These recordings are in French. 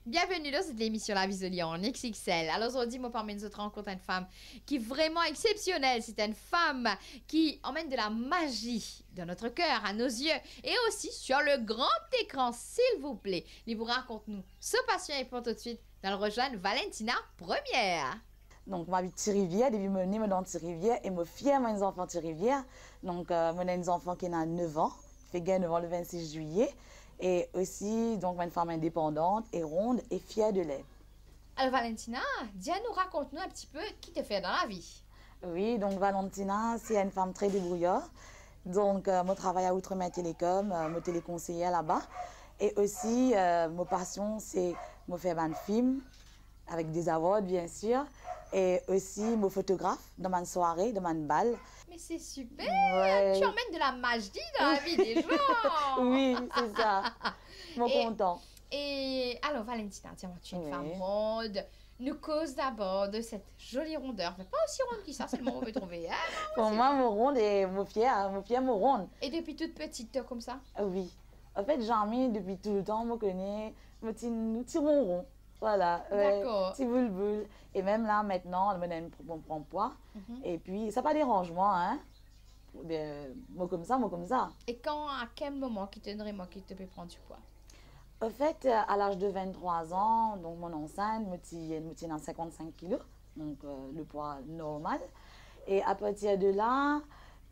Bienvenue dans cette émission La Vie de Lion en XXL. Alors aujourd'hui, moi parmi nous autres rencontre une femme qui est vraiment exceptionnelle. C'est une femme qui emmène de la magie dans notre cœur, à nos yeux et aussi sur le grand écran, s'il vous plaît. Il vous raconte-nous ce passion et pour tout de suite dans le rejoindre Valentina Première. Donc, je m'habite Thirivière, depuis que je suis née dans Thirivière et je suis fière de mes enfants de Thirivière. Donc, je suis des enfants qui ont 9 ans, qui fait 9 ans le 26 juillet. Et aussi, donc, je suis une femme indépendante et ronde et fière de l'être. Alors, Valentina, dis-nous, raconte-nous un petit peu qui te fait dans la vie. Oui, donc, Valentina, c'est une femme très débrouillarde. Donc, je travaille à Outre-mer Télécom, je suis téléconseillère là-bas. Et aussi, ma passion, c'est de faire un film avec des awards, bien sûr. Et aussi, mon photographe dans ma soirée, dans ma balle. Mais c'est super! Ouais. Tu emmènes de la magie dans la vie des gens! Oui, c'est ça. Je suis content. Et alors, Valentina, dis-moi, tu es une Oui. femme ronde. Nous cause d'abord de cette jolie rondeur. Mais pas aussi ronde que ça, c'est le mot qu'on peut trouver. Hein? Pour moi, mon ronde et mon fier, mon ronde. Et depuis toute petite, toi, comme ça? Oui. En fait, Jean-Mi, depuis tout le temps, me connaît, nous petits ronrons. Voilà. D'accord. Petit boule. Et même là, maintenant, on prend poids. Et puis, ça pas dérange moi, hein. Moi comme ça. Et quand, à quel moment qui te vraiment qui te peut prendre du poids? En fait, à l'âge de 23 ans, donc mon enceinte, je tiens dans 55 kilos, donc le poids normal. Et à partir de là,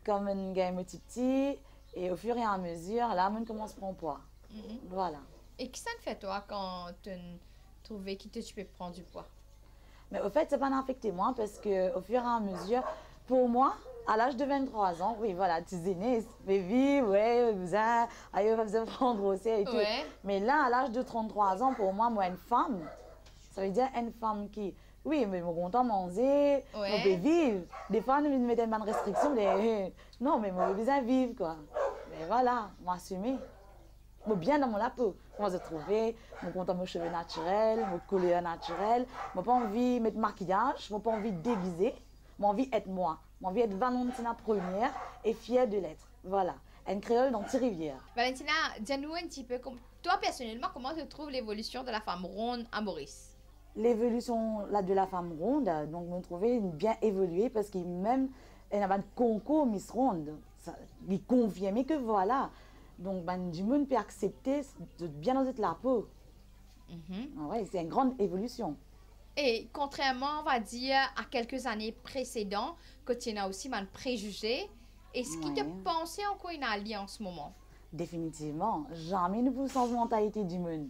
comme on gagne petit, et au fur et à mesure, là, on commence à prendre poids. Voilà. Et qui ça te fait, toi, quand tu trouves que tu peux prendre du poids? Mais au fait, ça n'a pas affecté moi parce qu'au fur et à mesure, pour moi, à l'âge de 23 ans, oui, voilà, tu es né, bébé, ouais, vous avez besoin de prendre aussi et tout. Ouais. Mais là, à l'âge de 33 ans, pour moi, une femme, ça veut dire une femme qui, oui, mais je suis content de manger, Ouais. je peux vivre. Des fois, nous mettons une restriction, mais non, mais je besoin de vivre, quoi. Mais voilà, m'assumer. Je suis bien dans mon peau. Comment je trouve, je suis content de mes cheveux naturels, mes couleurs naturelles. Je n'ai pas envie de mettre maquillage, je n'ai pas envie de déguiser. J'ai envie d'être moi. J'ai envie d'être Valentina Première et fière de l'être. Voilà. Une créole dans Thirivière. Valentina, dis-nous un petit peu, toi, personnellement, comment tu trouves l'évolution de la femme ronde à Maurice? L'évolution de la femme ronde, donc, me trouvais bien évoluée parce qu'il même il y a un concours Miss Ronde. Il confirme que voilà. Donc, du monde peut accepter de bien dans la peau. Ouais, c'est une grande évolution. Et contrairement, on va dire, à quelques années précédentes, que tu as aussi un préjugé, est-ce qui te pensait encore une alliance en ce moment? Définitivement. Jamais ne vous sens mentalité du monde.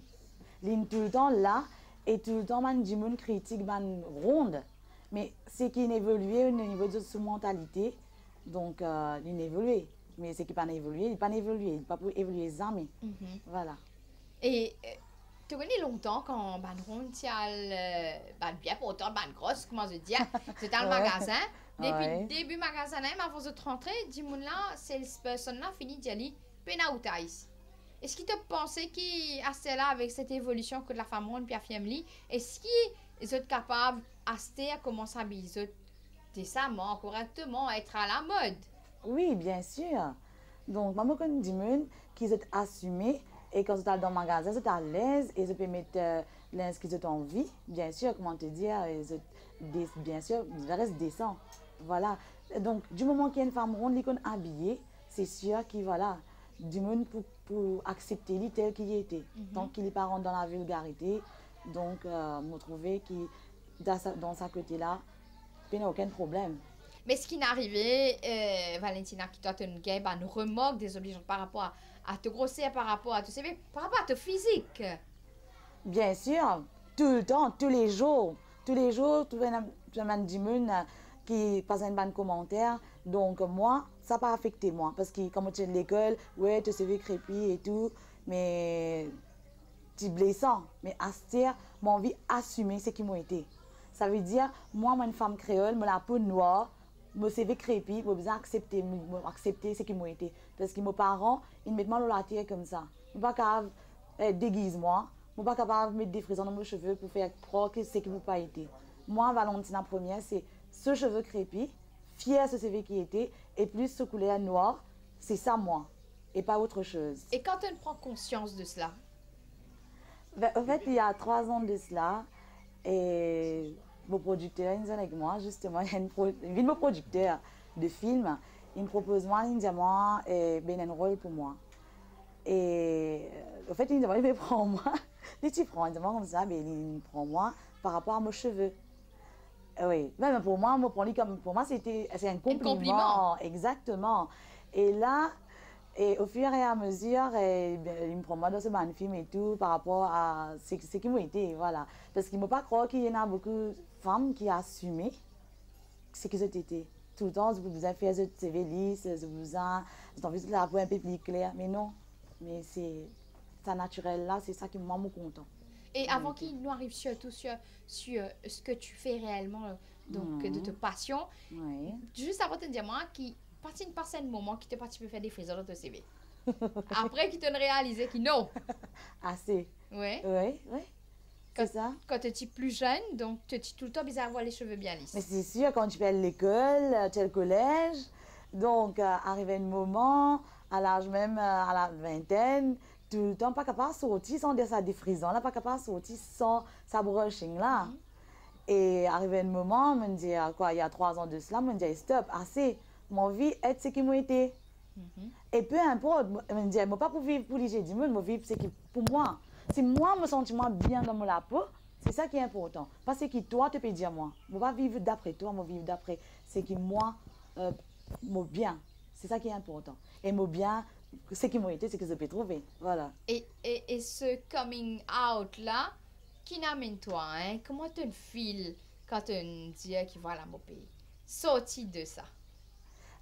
L'in tout le temps là et tout le temps man du monde critique man ronde. Mais c'est qu'il évolue au niveau de sa mentalité. Donc il évolue. Mais c'est qu'il pas évolué, il pas évolué, il pas pour évoluer jamais. Voilà. Et tu connais longtemps quand ban ronde bien pourtant ban grosse, comment je dire, c'est dans le magasin. Depuis le début du magasin, même avant de rentrer, dis moi là, cette personne-là finit d'y aller, penautais. Est-ce qu'il te pensait qu'à cela avec cette évolution que de la femme ronde puis la famille, est-ce qu'ils sont capables à commencer à habiller décemment, correctement, être à la mode? Oui, bien sûr. Donc, moi, je connais du monde qui sont assumés et quand tu es dans le magasin, tu es à l'aise et tu peux mettre l'inscription qu'ils ont envie. Bien sûr, comment te dire, bien sûr, ils restent décents. Voilà. Donc, du moment qu'il y a une femme ronde qui est habillée, c'est sûr qu'il voilà, du monde pour accepter lui tel qu'il était. Tant qu'il n'est pas rentré dans la vulgarité. Donc, je trouvais que dans sa côté-là, il n'y a aucun problème. Mais ce qui n'est arrivé, Valentina, qui doit te une remorque désobligeante par rapport à te grossir, par rapport à tout ça, par rapport à ton physique. Bien sûr, tout le temps, tous les jours, tu as du monde qui passe un bon commentaire. Donc moi, ça n'a pas affecté moi. Parce que quand tu es à l'école, ouais, tu sais crépi et tout, mais tu es blessant. Mais à ce moment, j'ai envie d'assumer ce qui m'a été. Ça veut dire, moi, une femme créole, la peau noire, je suis crépi, je besoin accepter ce qui m'a été. Parce que mes parents, ils me mettent mal la tête comme ça. Je ne suis pas capable de déguiser moi. Je ne suis pas capable de mettre des frisons dans mes cheveux pour faire croire que c'est ce qui m'a pas été. Moi, Valentina Première, c'est ce cheveu crépi, fier de ce CV qui était, et plus ce couleur noir, c'est ça moi, et pas autre chose. Et quand tu prends conscience de cela? Ben, en fait, il y a 3 ans de cela, et mon producteur, il est avec moi, justement, il y a une producteur de films, il me propose moi, il me dit moi, ben, un rôle pour moi. Et en fait, il me prend moi, il dit, prends, il me comme ça, ben, il me prend moi par rapport à mes cheveux. Oui, même pour moi, pour moi, c'est un compliment. Exactement. Et là, et au fur et à mesure, il me prend moi dans ce film et tout par rapport à ce qui m'a été, voilà. Parce qu'il ne m'a pas croire qu'il y en a beaucoup de femmes qui assumé ce qu'ils ont été. Tout le temps, vous avez fait ce CV lisse, vous avez envie de la peau un peu plus claire. Mais non, mais c'est ça naturel là, c'est ça qui me rend content. Et avant qu'il nous arrive surtout sur ce que tu fais réellement, donc de ta passion, juste avant de te dire, moi, qui partit par un moment qui te parti peut faire des friseurs dans ton CV. Après, qui te réalisé que non. Assez. Oui. Oui, oui. C'est ça. Quand tu es plus jeune, donc tu es tout le temps bizarre à avoir les cheveux bien lisses. Mais c'est sûr, quand tu fais l'école, tu es le collège, donc arrivé un moment, à l'âge même, à la vingtaine, tout le temps, pas capable de sortir sans sa défrisant, là, pas capable de sortir sans sa brushing là. Et arrivé un moment, me dit, quoi, il y a 3 ans de cela, me dit, stop, assez, mon vie est ce qui m'a été. Et peu importe, me dit, je ne pas pour vivre pour les j'ai dit, je vivre ce qui pour moi. Si moi, me sens bien dans la peau, c'est ça qui est important. Parce que toi, tu peux dire moi. Je ne vais pas vivre d'après toi, je vais vivre d'après ce qui moi, me bien. C'est ça qui est important. Et me bien, ce qui m'a été, c'est que je peux trouver. Voilà. Et ce coming out là, qui n'amène toi, hein? Comment tu te files quand tu dis que voilà mon pays? Sorti de ça.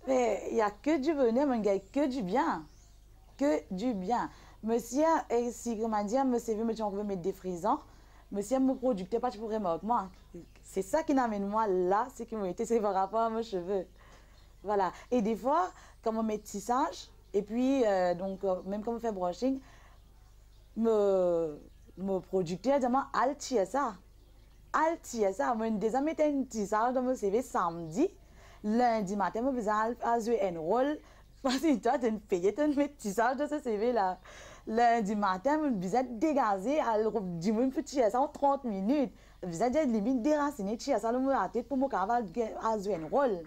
Mais il n'y a que du bonheur, mon gars, que du bien. Que du bien. Monsieur, et si, comment dire, monsieur veut me mettre des frisants, monsieur, mon producteur, pas tu pourrais moi. C'est ça qui n'amène moi là, c'est qui m'a été, c'est par rapport à mes cheveux. Voilà. Et des fois, quand on met tissage, et puis, donc, même quand on fait brushing, mon producteur dit, moi, altier ça. Altier ça. Moi, déjà, mettre un tissage dans mon CV samedi, lundi matin, je vais jouer un rôle. Parce que toi, tu es payé, tu mets tissage dans ce CV là. Lundi matin, je vais dégager, je vais petit ça en 30 minutes. Je vais limite déraciner, ça dans la tête pour me jouer un rôle.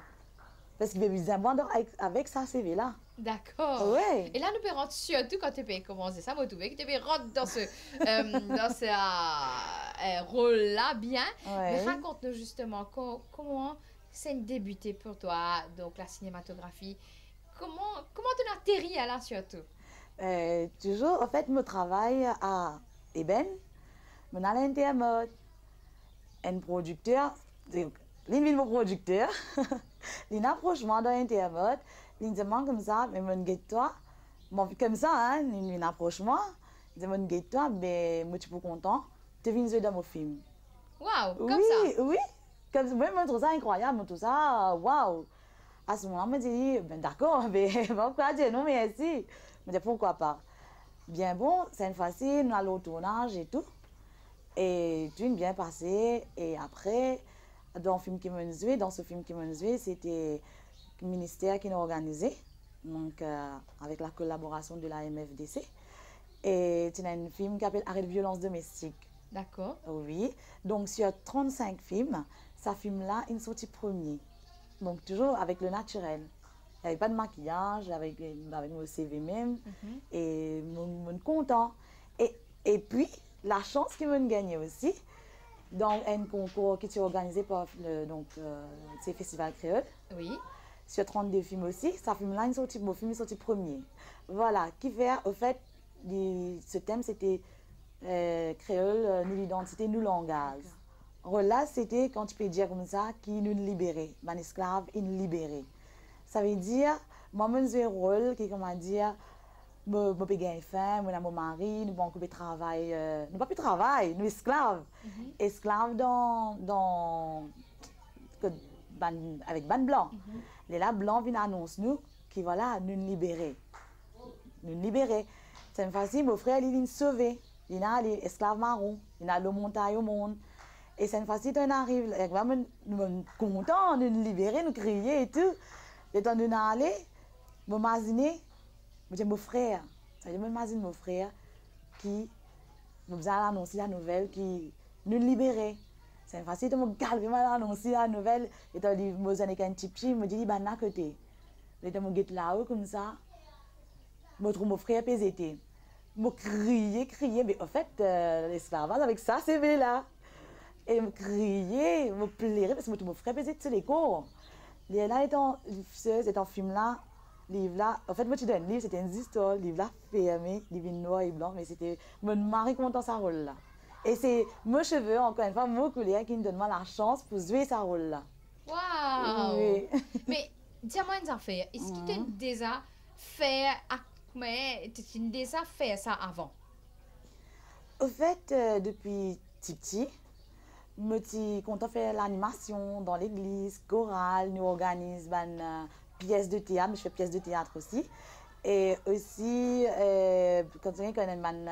Parce que je vais avec ça CV là. D'accord. Ouais. Et là, nous pouvons surtout quand tu peux commencer ça, vous trouvez que tu peux rentrer dans ce, rôle-là bien. Ouais. Mais raconte-nous justement comment c'est débuté pour toi, donc la cinématographie. Comment tu as atterri à là surtout? Toujours, en fait, je travaille à Eben, je suis à l'intermode. Un producteur, l'une mon producteur, il approche moi dans l'intermode, il me demande comme ça, mais mon guette-toi, comme ça, hein, il approche moi, il me demande guette-toi, mais moi, tu es content, tu viens jouer dans mon film. Waouh, comme oui, ça? Oui, comme ça, moi, je trouve ça incroyable, je trouve ça, waouh. À ce moment-là, je me dis, ben, d'accord, mais pourquoi dire non, merci. Je me dis, pourquoi pas. Bien bon, c'est facile, nous allons au tournage et tout. Et tout est bien passé. Et après, dans ce film qui m'a joué, c'était le ministère qui nous organisé, donc avec la collaboration de la MFDC. Et c'est un film qui s'appelle Arrêt de violence domestique. D'accord. Oui. Donc sur 35 films, ce film-là, il est sorti premier. Donc toujours avec le naturel. Il n'y avait pas de maquillage, avec mon CV même. Et je suis content. Et puis, la chance qu'il m'a gagné aussi, dans un concours qui est organisé par le Festival Créole. Oui. Sur 32 films aussi, ce film-là, mon film est sorti premier. Voilà, qui fait, au fait, ce thème, c'était Créole, nous l'identité, nous langage. Là, c'était, quand tu peux dire comme ça, qui nous libérait, un esclave, il nous libérait. Ça veut dire, moi, je joue un rôle qui, comment dire, je peux gagner faim, je suis mon mari, nous avons plus travail, nous pas plus travail, nous esclaves. Esclaves avec ban blanc. Les là blancs viennent annoncer nous qui voilà, nous libérer. Nous libérer. C'est facile, mon frère, il est sauvé. Il a les esclaves marrons, il a le montagne au monde. Et c'est facile, on arrive, nous sommes contents, nous nous libérer, nous crier et tout. Et quand nous allons, je m'imagine, mon frère, ça veut dire, je m'imagine mon frère qui nous besoin d'annoncer la nouvelle qui nous libérait. C'est facile de me calmer, annoncer la nouvelle. Et dans les mots avec un petit petit, me dit, ben, à côté. Et dans mon guette là-haut, comme ça, je trouve mon frère pésété. Je criais, mais en fait, l'esclavage avec ça, c'est vrai là. Et je criais, je pleurais, parce que je trouve mon frère pésété sur les cours. Et là, c'est un film là, livre là. En fait, moi, tu donnes un livre, c'était une histoire, livre là, fermé, livre noir et blanc, mais c'était mon mari content sa rôle là. Et c'est mes cheveux, encore une fois, mon couleur qui me donne la chance pour jouer sa rôle là. Waouh! Oui. Mais dis-moi une affaire. Est-ce que tu as déjà fait, ça avant? Au fait, depuis petit, je suis content de faire l'animation dans l'église, chorale, nous organisons une pièce de théâtre, mais je fais pièce de théâtre aussi. Et aussi, quand on a une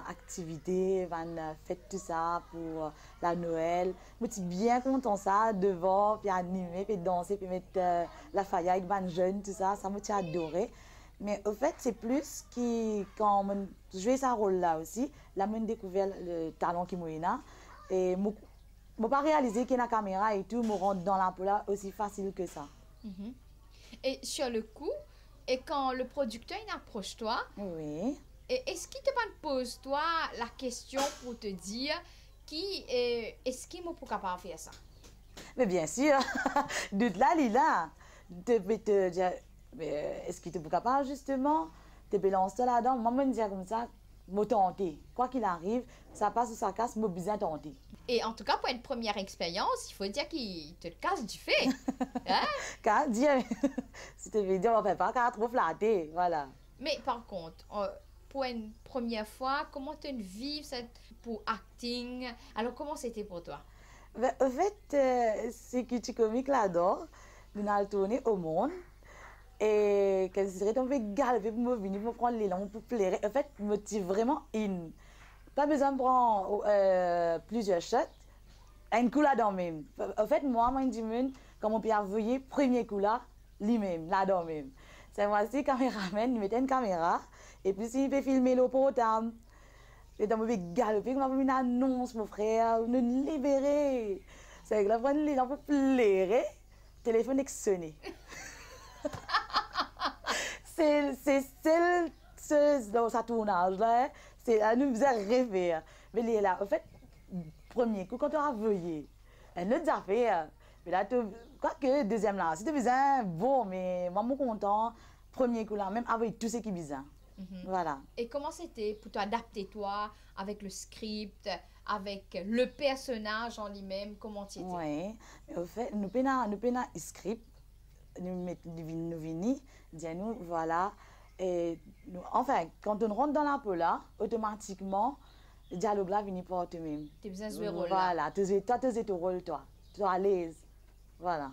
activité, une fête, tout ça, pour la Noël, je suis bien content de ça, devant, puis animer, puis danser, puis mettre la faille avec les jeunes, tout ça, ça m'a adoré. Mais au fait, c'est plus quand je jouais ce rôle-là aussi, là, j'ai découvert le talent qui m'a eu. Et je n'ai pas réalisé que la caméra et tout me rentre dans la peau là aussi facile que ça. Et sur le coup, et quand le producteur il approche toi, oui. Est-ce qu'il te pose toi la question pour te dire est-ce qu'il m'a pas capable de faire ça? Mais bien sûr, de là, Lila, tu peux te dire, est-ce qu'il te pas capable justement? Tu peux lancer là-dedans, moi, je me dis comme ça, je tenter. Quoi qu'il arrive, ça passe ou ça casse, je bien tenter. Et en tout cas, pour une première expérience, il faut dire qu'il te casse du fait. Hein? Car Dieu, si tu veux dire, on ne fait pas car trop flatté, voilà. Mais par contre, pour une première fois, comment tu vis pour acting? Alors, comment c'était pour toi? Ben, en fait, c'est que tu comique là-dedans, nous avons tourné au monde. Et quand je dirais, on peut galoper pour me venir, pour prendre l'élan, pour plaire. En fait, je me tire vraiment in. Pas besoin de prendre plusieurs shots. Un coup là-dedans même. En fait, moi, je dis, comme on peut envoyer premier coup là, lui-même, là-dedans même. C'est moi aussi, caméraman, il mettait une caméra. Et puis, il peut filmer le portable. Et donc, je vais galoper, comme une annonce, mon frère, nous libérer. C'est que là, prendre l'élan pour plaire. Le téléphone est sonné. C'est dans sa tournage là, elle nous faisait rêver. Mais là, en fait, premier coup, quand on a veillé, elle nous a fait. Mais là, quoi que deuxième là, c'était bien bon, mais moi, je suis content. Premier coup là, même avec tout ce qui est bizarre. Voilà. Et comment c'était pour t'adapter toi avec le script, avec le personnage en lui-même, comment tu étais? Oui, en fait, nous avons un script. Nous venons, dis-nous, voilà. Et enfin, quand on rentre dans la peau là, automatiquement, le dialogue là vient par toi-même. Tu as besoin de jouer rôle là. Voilà, tu as ton rôle, toi. Tu es à l'aise. Voilà.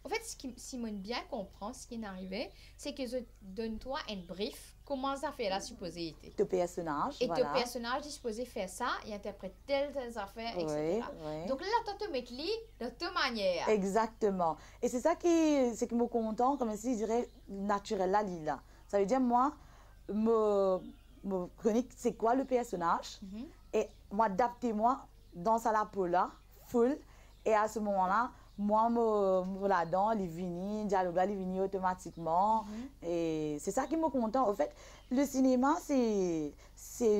En fait, ce qui Simone bien comprend, ce qui est arrivé, c'est que je donne toi un brief. Comment ça fait la supposée été? Ton personnage, et voilà. ton personnage est supposé faire ça, il interprète telles affaires, etc. Oui. Donc là, tu te mets de ta manière. Exactement. Et c'est ça qui me content, comme si je dirais, naturel là, Lila. Ça veut dire, moi, me chronique, c'est quoi le personnage? Et moi, adaptez-moi dans sa la peau là, full. Et à ce moment-là, moi, là-dedans, il vient, le dialogue là, il vient automatiquement. Et c'est ça qui me content. En fait, le cinéma, c'est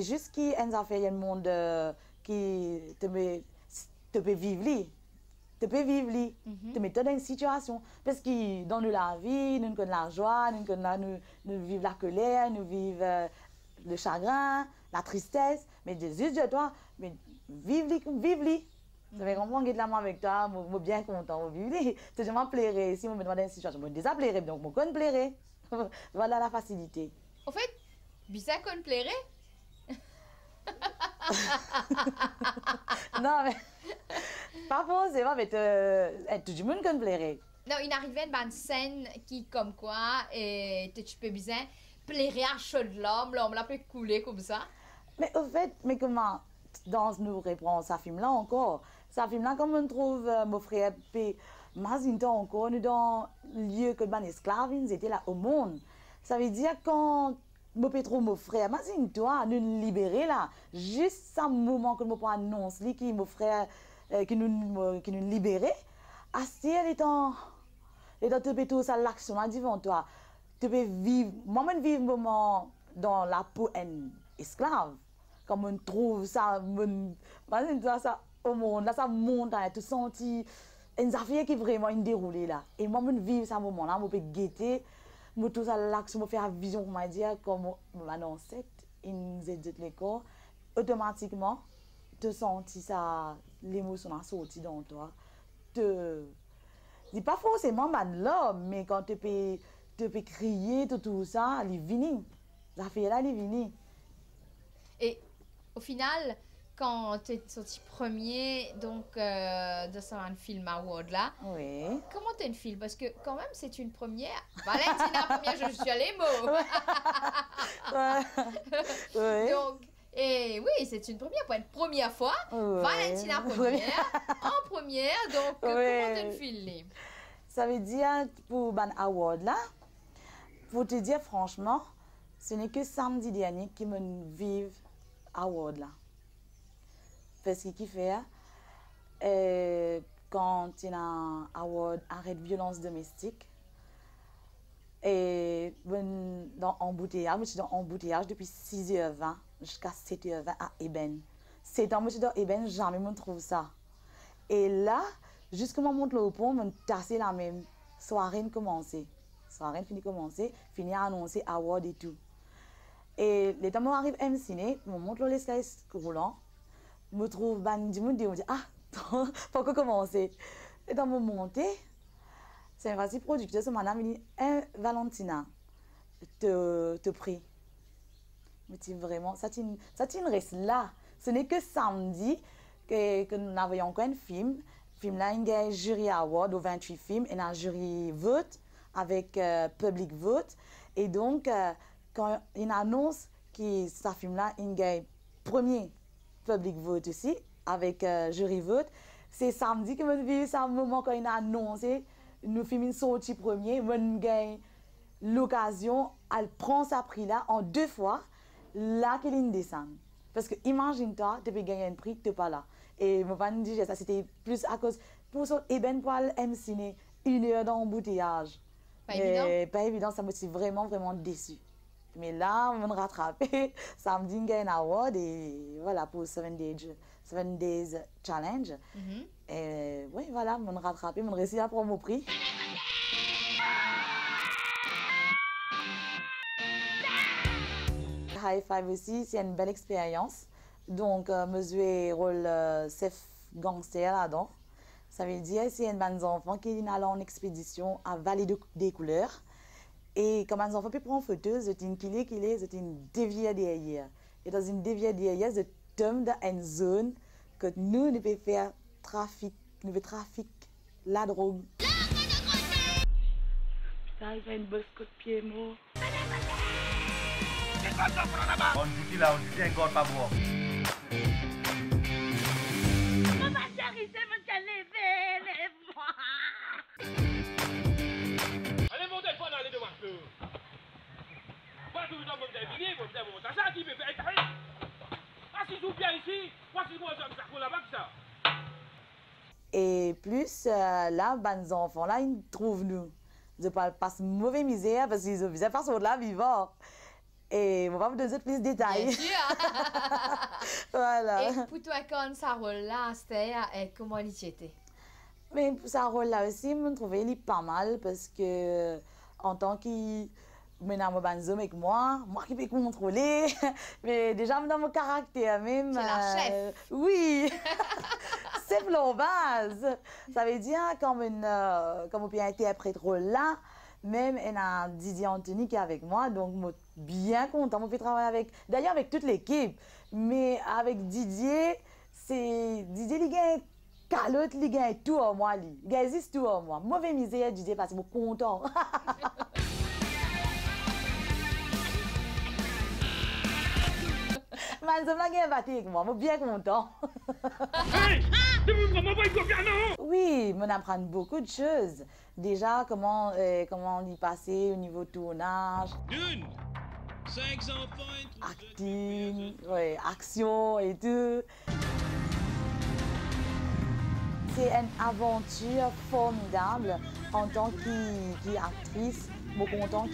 juste qu'il y a un monde qui te peut vivre. Tu peux vivre, te mettre dans une situation. Parce que dans la vie, nous connaissons la joie, nous vivons la colère, nous vivons le chagrin, la tristesse. Mais juste de toi, mais vive-li. Ça fait comprendre que je suis avec toi, je suis bien content. Je me plairais. Si je me demande dans une situation, je me déjà plairais, donc je me plairais. Voilà la facilité. En fait, bizarre qu'on plairait. Non, mais pas forcément, mais tout le monde me plairait. Non, il arrivait une scène qui, comme quoi, et tu peux bien plairer à chaud de l'homme là peut couler comme ça. Mais au fait, mais comment, dans nous reprend ça film là encore, ça film là, comme on trouve mon frère, puis imagine encore, nous dans le lieu que les esclaves, ils étaient là au monde. Ça veut dire quand Mon pétro, mon frère, imagine-toi, nous libérer là. Juste un moment que nous avons annoncé qui mon frère, qui nous libérer. Assez, elle est en te pétro, ça l'action là devant toi. Tu peux vivre, moi-même vivre un moment dans la peau d'un esclave. Comme on trouve ça, imagine-toi ça au monde, là ça monte, tu sens une affaire qui est vraiment déroulée là. Et moi-même vivre ce moment là, je peux guetter. Je tout ça l'action, je fais la vision, comment dire, comme mon ancêtre, ils étaient les corps, automatiquement, tu sens ça, l'émotion a sorti dans toi. C'est pas forcément l'homme, mais quand tu peux crier, tout ça, il vient. La fille là, il vient. Et au final, quand tu es sorti premier donc, de ce film award là, Oui. comment tu feel? Parce que quand même, c'est une première. Valentina, première, je suis à les mots. Oui. Donc, et oui, c'est une première, pour une première fois. Oui. Valentina première, en première. Donc, comment tu feel? Ça veut dire, pour ban award là, pour te dire franchement, ce n'est que samedi dernier que je vive award là. Parce qu'il fait, quand il y a un award arrêt de violence domestique, et dans embouteillage, je suis dans embouteillage depuis 6h20 jusqu'à 7h20 à Eben. 7 ans, je suis dans Eben, jamais je trouve ça. Et là, jusqu'à mon monte le pont, je tassé la même soirée commencé. Soirée fini commencer, fini à annoncer award et tout. Et les temps où j'arrive à MCN, je monte l'escalier roulant, je me trouve du monde et je me dis ah, faut que commencer. Et dans mon montée, c'est un vas-y producteur, ce madame il dit Valentina, te prie. Je me dis vraiment, ça reste là. Ce n'est que samedi que nous avions encore un film. Le film là, il y a un jury award au 28 films et un jury vote avec public vote. Et donc, quand il annonce que ce film là, il y a un premier public vote aussi avec jury vote, c'est samedi que je vis ce moment quand il a annoncé nous film sorti premier, je gagne l'occasion, elle prend sa prix là en 2 fois, là qu'elle descend. Parce que imagine-toi, tu peux gagner un prix, tu n'es pas là. Et je vais dire ça, c'était plus à cause pour ça, et ben pour MC, 1 heure d'embouteillage. Pas évident. Pas évident, ça me suis vraiment, vraiment déçue. Mais là, on m'a rattrapé. Samedi, on gagne un award et voilà pour 7 Days Challenge. Et oui, voilà, on m'a rattrapé, on a réussi à prendre mon prix. High Five aussi, c'est une belle expérience. Donc, je jouais rôle chef gangster là-dedans. Ça veut dire c'est un bande d'enfants qui allent en expédition à Vallée des Couleurs. Et comme les enfants peuvent prendre photo, c'est une déviée derrière. Et dans une déviée derrière, je tombe dans une zone que nous pouvons faire trafic, la drogue. Ça, il fait une bosse coup de pied, moi. On dit là, on dit encore pas bon. Allez, montez pas dans les deux marques. Pas tout le temps, vous avez fini, vous avez monté ça, qui peut faire. Ah, si vous bien ici, moi, si moi, ça pour là-bas, ça. Et plus, là, les enfants, là, ils trouvent nous. Je parle pas de mauvaise misère parce qu'ils ont visé façon de la vivant. Et on va vous donner plus de détails. Bien sûr. Voilà. Et pour toi, quand ça rôle là, c'était comment il était? Mais pour ça rôle là aussi, je trouvais il pas mal parce que en tant que maintenant je avec moi qui peux contrôler, mais déjà dans mon caractère même. C'est la chef. Oui. C'est la base. Ça veut dire comme on peut interpréter rôle là, même il y a Didier Anthony qui est avec moi, donc je suis bien content. On peut travailler avec, d'ailleurs avec toute l'équipe, mais avec Didier, il gagne calotte, il gagne tout en moi, il gagne tout en moi. Mauvais misère Didier parce que je suis content. Je suis bien battu avec moi, je suis bien content. Hey! Oui, on apprend beaucoup de choses. Déjà, comment on y passait au niveau tournage. D'une, acting, ouais, action et tout. C'est une aventure formidable en tant qu'actrice. Je suis content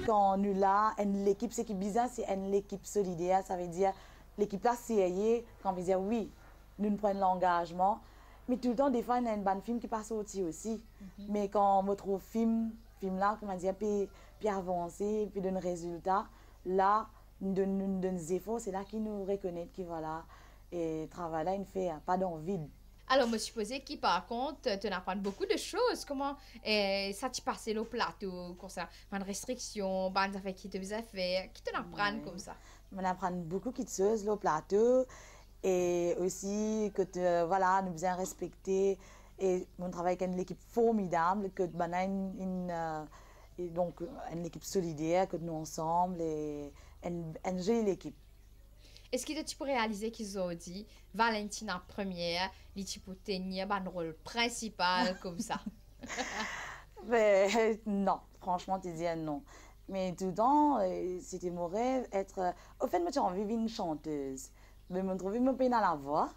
quand nous là, l'équipe, c'est qui bizarre, c'est une équipe solidaire. Ça veut dire l'équipe là, c'est quand on veut dire oui, nous nous prenons l'engagement. Mais tout le temps, des fois, il y a une bonne film qui passe aussi. Mais quand on me trouve film là, comment dire, puis avancer, puis donner résultat, là, nous donnons des efforts, c'est là qu'ils nous reconnaissent, qui voilà, et travail là, il ne fait pas d'envie. Alors, je suppose qui, par contre, tu apprends beaucoup de choses. Comment ça t'y passe au plateau, concernant une restriction, des affaires qui te faisait faire, qui te apprennent comme ça? On apprend beaucoup de choses au plateau et aussi que voilà, nous devons respecter et on travaille avec une équipe formidable, que donc une équipe solidaire, que nous ensemble et une jolie équipe. Est-ce que tu peux réaliser qu'ils ont dit Valentina première, tu peux tenir un rôle principal comme ça? Mais, non, franchement, tu dis non. Mais tout le temps, c'était mon rêve être. Au fait, moi, j'ai envie d'être une chanteuse. Je me trouve dans la voix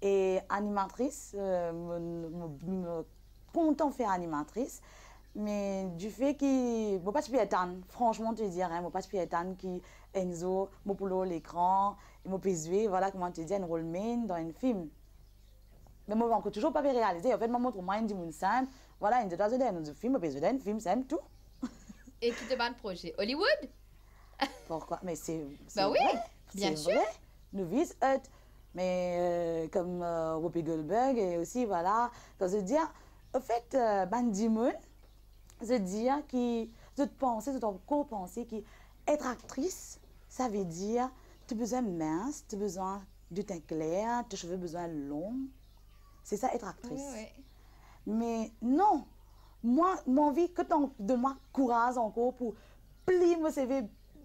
et animatrice. Je content de faire animatrice. Mais du fait que je ne pas franchement, te dire, je ne pas qui Enzo, je pour l'écran, je peux jouer, voilà comment te dire, un rôle main dans un film. Mais moi, je ne toujours pas réaliser. En fait, je montre moi une dimension simple. Voilà, une dans un film, je peux un film, c'est tout. Et qui te bat un projet Hollywood? Pourquoi? Mais c'est bah oui, vrai. Bien sûr. Vrai. Nous visons mais comme Whoopi Goldberg et aussi, voilà. Donc, je veux dire, en fait, Bandy Moon, je veux dire, je penser qu'être actrice, ça veut dire, tu as besoin mince, tu as besoin de teint clair, tes cheveux besoin longs. C'est ça, être actrice. Oui. Mais non, moi, j'ai envie que tu donnes-moi courage encore pour plier mon CV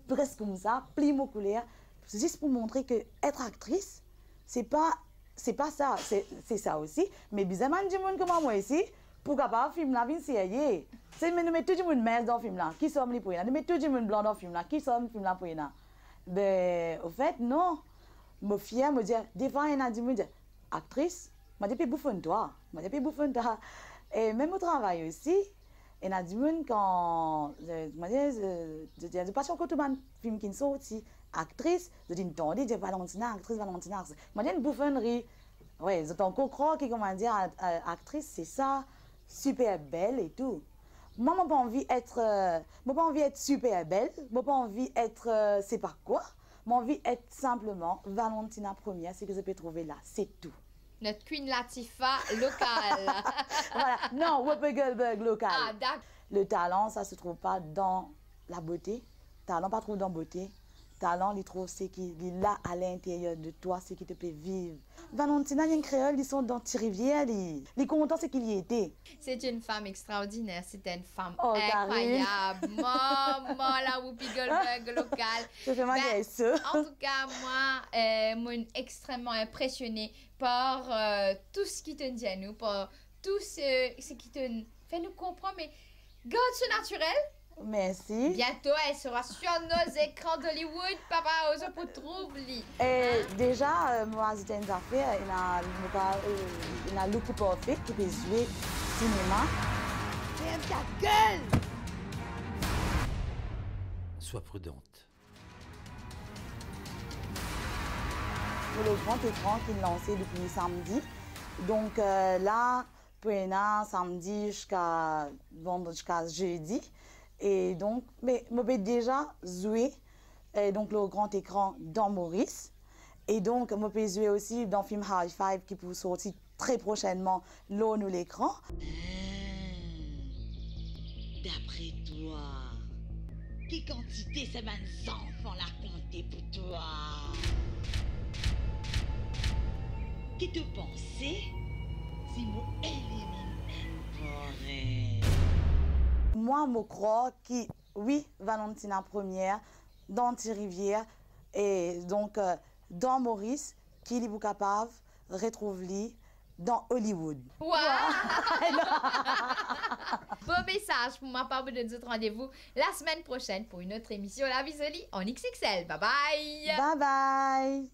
presque comme ça, plier mon couleur, juste pour montrer que être actrice, c'est pas ça, c'est ça aussi. Mais bizarrement, du monde comme moi ici, pour capable film là, c'est série. C'est nous mettons tout le monde mince dans le film là, qui sommes les pour nous mettons tout le monde blanc dans le film là, qui sommes le film là pour nous. Ben, au fait, non. Je suis fière, me dire, des fois, il y a des gens qui disent, actrice, je dis, bouffonne-toi. Et même au travail aussi, il y a des gens quand je dis, pas sûr que tout le monde film qui sont aussi actrice, je dis, attendez, je dis, Valentina, actrice. Je dis, une bouffonnerie. Oui, c'est encore croire que, comment dire, actrice, c'est ça, super belle et tout. Moi, je n'ai pas envie d'être super belle, je n'ai pas envie d'être, c'est pas quoi. J'ai envie d'être simplement Valentina première, c'est que je peux trouver là, c'est tout. Notre Queen Latifah locale. Voilà, non, Whoopi Goldberg local. Ah, d'accord. Le talent, ça ne se trouve pas dans la beauté. Talent, pas trop dans la beauté. Talent, il trouve ce qui est là à l'intérieur de toi, ce qui te fait vivre. Valentina, il y a un créole, ils sont dans Thirivière, les contents, c'est qu'il y était. C'est une femme extraordinaire, c'était une femme Oh, incroyable. Maman, la Whoopi Goldberg locale. Je fais ma ça. En tout cas, moi, je suis extrêmement impressionnée par tout ce qui te dit à nous, par tout ce qui te fait nous comprendre. Mais garde ce naturel. Merci. Bientôt, elle sera sur nos écrans d'Hollywood. Papa, ose pour trouver. Et déjà, moi, j'ai une affaire, il y a Luke Parfait qui peut jouer cinéma. Ferme ta gueule! Sois prudente. Pour le grand écran qui est lancé depuis samedi. Donc là, pour samedi jusqu'à jeudi. Et donc, mais je vais déjà jouer donc le grand écran dans Maurice. Et donc, je peux jouer aussi dans le film High Five qui peut sortir très prochainement là nous l'écran. D'après toi, quelle quantité ces enfants la compter pour toi? Qui te pensait si moi élimine Moi, je crois que oui, Valentina première, dans Thirivière et donc dans Maurice, qui est capable de retrouver dans Hollywood. Wow! Beau message pour ma part, vous donne autre rendez-vous la semaine prochaine pour une autre émission La Vie Jolie en XXL. Bye bye! Bye bye!